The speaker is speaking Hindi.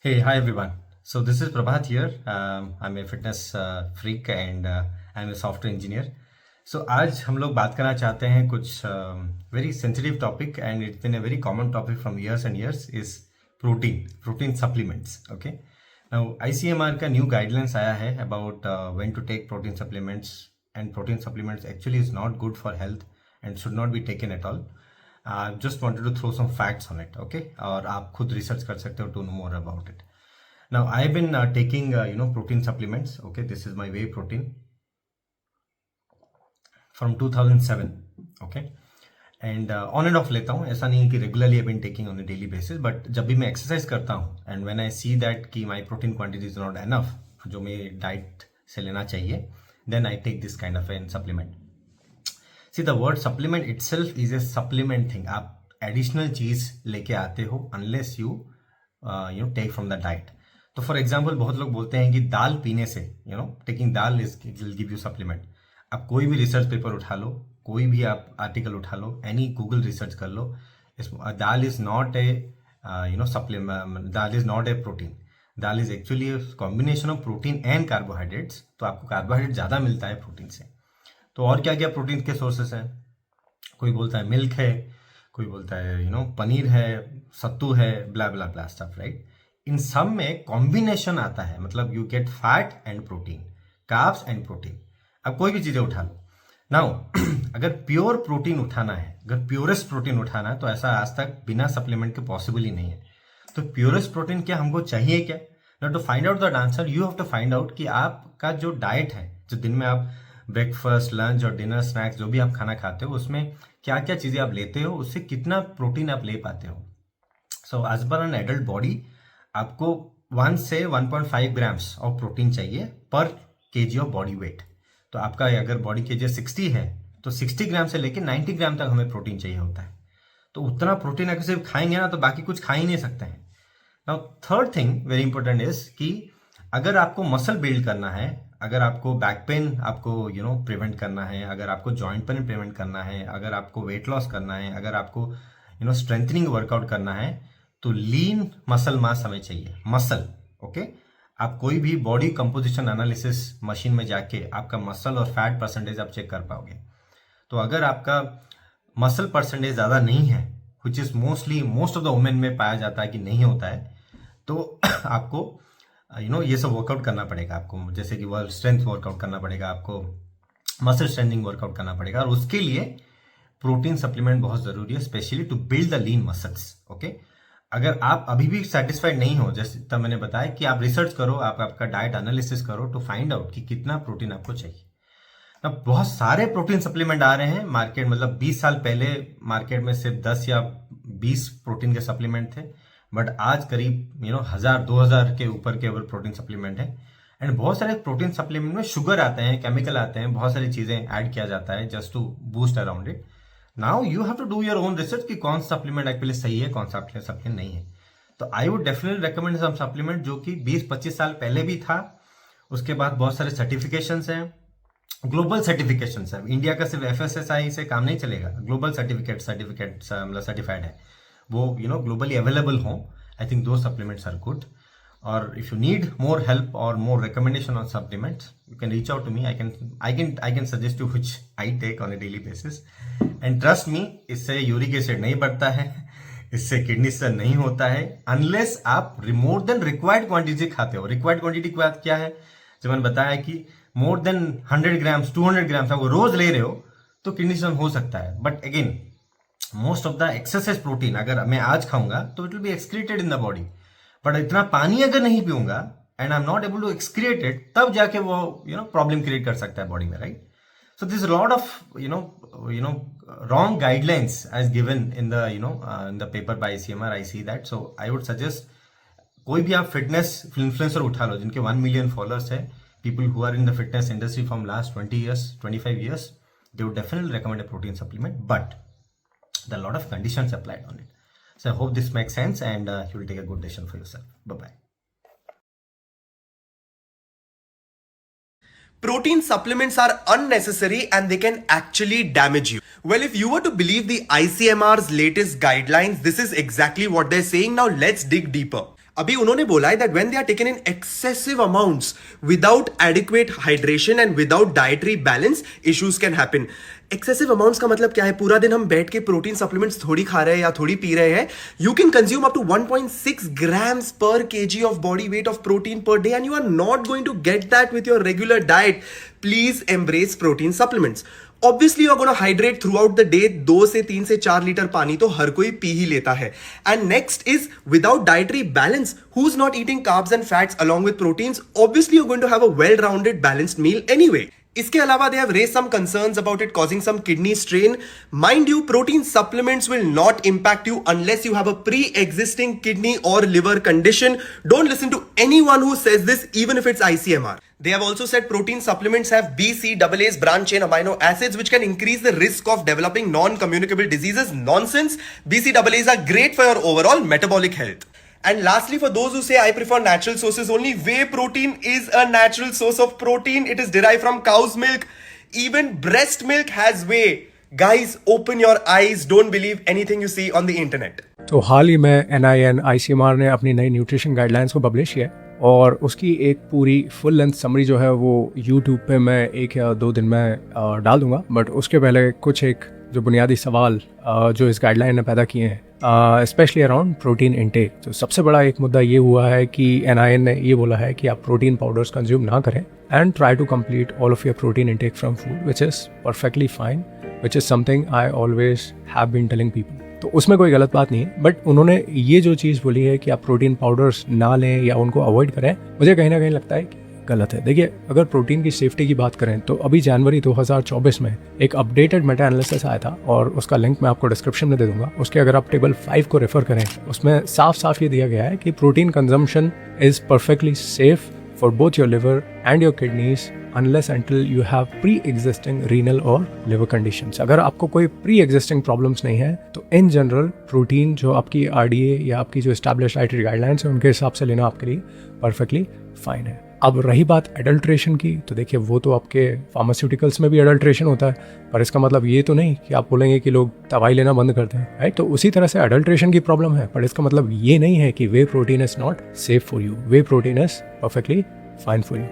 Hey, hi everyone. So this is Prabhat here. I'm a fitness freak and I'm a software engineer. So आज हम लोग बात करना चाहते हैं कुछ very sensitive topic and it's been a very common topic from years and years is protein supplements. Okay. Now ICMR का new guidelines आया है about when to take protein supplements and protein supplements actually is not good for health and should not be taken at all. Just wanted to throw some facts on it, okay? और आप खुद रिसर्च कर सकते हो to know more about it. Now I've been taking protein supplements. Okay, this is my whey protein from 2007. Okay, and on and off लेता हूँ. ऐसा नहीं कि regularly I've been taking on a daily basis, but जब भी मैं exercise करता हूँ and when I see that कि my protein quantity is not enough जो मेरी diet से लेना चाहिए, then I take this kind of a supplement. See, the word supplement itself is a supplement thing. आप additional चीज लेके आते हो unless you take from the diet. तो फॉर एग्जाम्पल बहुत लोग बोलते हैं कि दाल पीने से taking dal is will give you supplement. आप कोई भी रिसर्च पेपर उठा लो, कोई भी आप आर्टिकल उठा लो, एनी गूगल रिसर्च कर लो, dal is not a supplement, dal is not a protein. Dal is actually combination of protein and carbohydrates. तो आपको कार्बोहाइड्रेट ज़्यादा मिलता है प्रोटीन से. तो और क्या क्या प्रोटीन के सोर्सेस हैं? कोई बोलता है मिल्क है, कोई बोलता है पनीर है, सत्तू है, ब्ला ब्ला ब्ला स्टफ, राइट. इन सब में कॉम्बिनेशन आता है, मतलब you get fat and protein, carbs and protein. अब कोई भी चीजें उठा लो. नाउ अगर प्योर प्रोटीन उठाना है, अगर प्योरेस्ट प्रोटीन उठाना है, तो ऐसा आज तक बिना सप्लीमेंट के पॉसिबल ही नहीं है. तो प्योरेस्ट प्रोटीन क्या हमको चाहिए क्या? Now to find out that answer you have to find out कि आपका जो डाइट है, जो दिन में आप ब्रेकफास्ट, लंच और डिनर, स्नैक्स जो भी आप खाना खाते हो, उसमें क्या क्या चीजें आप लेते हो, उससे कितना प्रोटीन आप ले पाते हो. So as per an adult body आपको 1 से 1.5 ग्राम्स ऑफ प्रोटीन चाहिए पर केजी ऑफ बॉडी वेट. तो आपका अगर बॉडी केजी 60 है तो 60 ग्राम से लेकर 90 ग्राम तक हमें प्रोटीन चाहिए होता है. तो उतना प्रोटीन अगर सिर्फ खाएंगे ना तो बाकी कुछ खा ही नहीं सकते हैं. Now third thing very important is कि अगर आपको मसल बिल्ड करना है, अगर आपको बैक पेन आपको प्रिवेंट करना है, अगर आपको जॉइंट पेन प्रिवेंट करना है, अगर आपको वेट लॉस करना है, अगर आपको स्ट्रेंथनिंग वर्कआउट करना है, तो लीन मसल मास हमें चाहिए. Muscle, okay. आप कोई भी बॉडी कंपोजिशन एनालिसिस मशीन में जाके आपका मसल और फैट परसेंटेज आप चेक कर पाओगे. तो अगर आपका मसल परसेंटेज ज्यादा नहीं है, which is most of the women में पाया जाता है कि नहीं होता है, तो आपको ये सब वर्कआउट करना पड़ेगा. आपको जैसे कि वर्ल्ड स्ट्रेंथ वर्कआउट करना पड़ेगा, आपको मसल स्ट्रेंथिंग वर्कआउट करना पड़ेगा, और उसके लिए प्रोटीन सप्लीमेंट बहुत जरूरी है, specially to build the lean muscles. Okay. अगर आप अभी भी सेटिस्फाइड नहीं हो, जैसे तब मैंने बताया कि आप रिसर्च करो, आप आपका डाइट एनालिसिस करो टू फाइंड आउट कि कितना प्रोटीन आपको चाहिए. अब बहुत सारे प्रोटीन सप्लीमेंट आ रहे हैं मार्केट, मतलब 20 साल पहले मार्केट में सिर्फ 10 या 20 प्रोटीन के सप्लीमेंट थे, बट आज करीब 1000-2000 के ऊपर के प्रोटीन सप्लीमेंट है. एंड बहुत सारे प्रोटीन सप्लीमेंट में शुगर आते हैं, केमिकल आते हैं, बहुत सारी चीजें ऐड किया जाता है just to boost around it. Now you have to do your own research कि कौन सा सप्लीमेंट एक्चुअली सही है, कौन सा सप्लीमेंट नहीं है. तो I would definitely recommend some supplement जो कि 20-25 साल पहले भी था. उसके बाद बहुत सारे सर्टिफिकेशंस हैं, ग्लोबल सर्टिफिकेशंस है. इंडिया का सिर्फ FSSAI से काम नहीं चलेगा, ग्लोबल सर्टिफिकेट मतलब सर्टिफाइड है, वो ग्लोबली अवेलेबल हो. आई थिंक दो supplements are good. Or if you need more help or more recommendation on supplements, you can reach out to me. I can suggest you which I take on a daily basis. And trust me, इससे यूरिक एसिड नहीं बढ़ता है, इससे किडनी स्टोन नहीं होता है, unless आप मोर देन रिक्वायर्ड क्वांटिटी खाते हो. रिक्वायर्ड क्वांटिटी की बात क्या है? जब मैंने बताया कि मोर देन 100 ग्राम्स 200 ग्राम्स आप रोज ले रहे हो तो किडनी स्टोन हो सकता है. But again most of the excessive protein अगर मैं आज खाऊंगा तो it will be excreted in the body. But इतना पानी अगर नहीं पीऊंगा and I am not able to excrete it, तब जाके वो प्रॉब्लम क्रिएट कर सकता है बॉडी में, right. So this lot of wrong guidelines as given in the paper by ICMR. I see that. So I would suggest कोई भी आप फिटनेस इन्फ्लुएंसर उठा लो जिनके 1 मिलियन फॉलोअर्स है, people who are in the fitness industry from last 20 years 25 years, they would definitely recommend a protein supplement, but there are a lot of conditions applied on it. So I hope this makes sense and you will take a good decision for yourself. Bye-bye. Protein supplements are unnecessary and they can actually damage you. Well, if you were to believe the ICMR's latest guidelines, this is exactly what they're saying. Now let's dig deeper. अभी उन्होंने बोला है that when they are taken in excessive amounts without adequate hydration and without dietary balance, issues can happen. Excessive amounts का मतलब क्या है? पूरा दिन हम बैठ के प्रोटीन सप्लीमेंट्स थोड़ी खा रहे हैं या थोड़ी पी रहे हैं. You can consume up to 1.6 grams per kg of body weight of protein per day and you are not going to get that with your regular diet. Please embrace protein supplements. Obviously you're going to hydrate throughout the day. 2 से 3 से 4 लीटर पानी तो हर कोई पी ही लेता है. And next is without dietary balance. Who's not eating carbs and fats along with proteins? Obviously you're going to have a well-rounded balanced meal anyway. इसके अलावा they have raised some concerns about it causing some kidney strain. Mind you, protein supplements will not impact you unless you have a pre-existing kidney or liver condition. Don't listen to anyone who says this, even if it's ICMR. They have also said protein supplements have BCAAs, branch chain amino acids, which can increase the risk of developing non-communicable diseases. Nonsense. BCAAs are great for your overall metabolic health. And lastly, for those who say I prefer natural sources only, whey protein is a natural source of protein. It is derived from cow's milk. Even breast milk has whey. Guys, open your eyes. Don't believe anything you see on the internet. तो हाल ही में NIN ICMR ने अपनी नई न्यूट्रिशन गाइडलाइंस को पब्लिश किया और उसकी एक पूरी फुल लेंथ समरी जो है वो यूट्यूब पे मैं 1 या 2 दिन में डाल दूंगा. बट उसके पहले कुछ एक जो बुनियादी सवाल जो इस गाइडलाइन ने पैदा किए हैं स्पेशली अराउंड प्रोटीन इनटेक. तो सबसे बड़ा एक मुद्दा ये हुआ है कि NIN ने ये बोला है कि आप प्रोटीन पाउडर्स कंज्यूम ना करें and try to complete all of your protein intake from food which is perfectly fine, which is something I always have been telling people. तो उसमें कोई गलत बात नहीं है. बट उन्होंने ये जो चीज़ बोली है कि आप प्रोटीन पाउडर्स ना लें या उनको अवॉइड करें, मुझे कहीं ना कहीं लगता है कि गलत है. देखिए, अगर प्रोटीन की सेफ्टी की बात करें तो अभी जनवरी 2024 में एक अपडेटेड मेटा एनालिसिस आया था और उसका लिंक मैं आपको डिस्क्रिप्शन में दे दूंगा. उसके अगर आप टेबल 5 को रेफर करें, उसमें साफ साफ ये दिया गया है कि protein consumption is perfectly safe for both your liver and your kidneys unless until you have pre-existing renal or liver conditions. अगर आपको कोई pre-existing problems नहीं है तो in general प्रोटीन जो आपकी RDA या आपकी जो established dietary guidelines है उनके हिसाब से लेना आपके लिए perfectly fine है. अब रही बात एडल्ट्रेशन की, तो देखिए वो तो आपके फार्मास्यूटिकल्स में भी एडल्ट्रेशन होता है, पर इसका मतलब ये तो नहीं कि आप बोलेंगे कि लोग दवाई लेना बंद कर दें, राइट. तो उसी तरह से एडल्ट्रेशन की प्रॉब्लम है, पर इसका मतलब ये नहीं है कि whey protein is not safe for you. Whey protein is perfectly fine for you.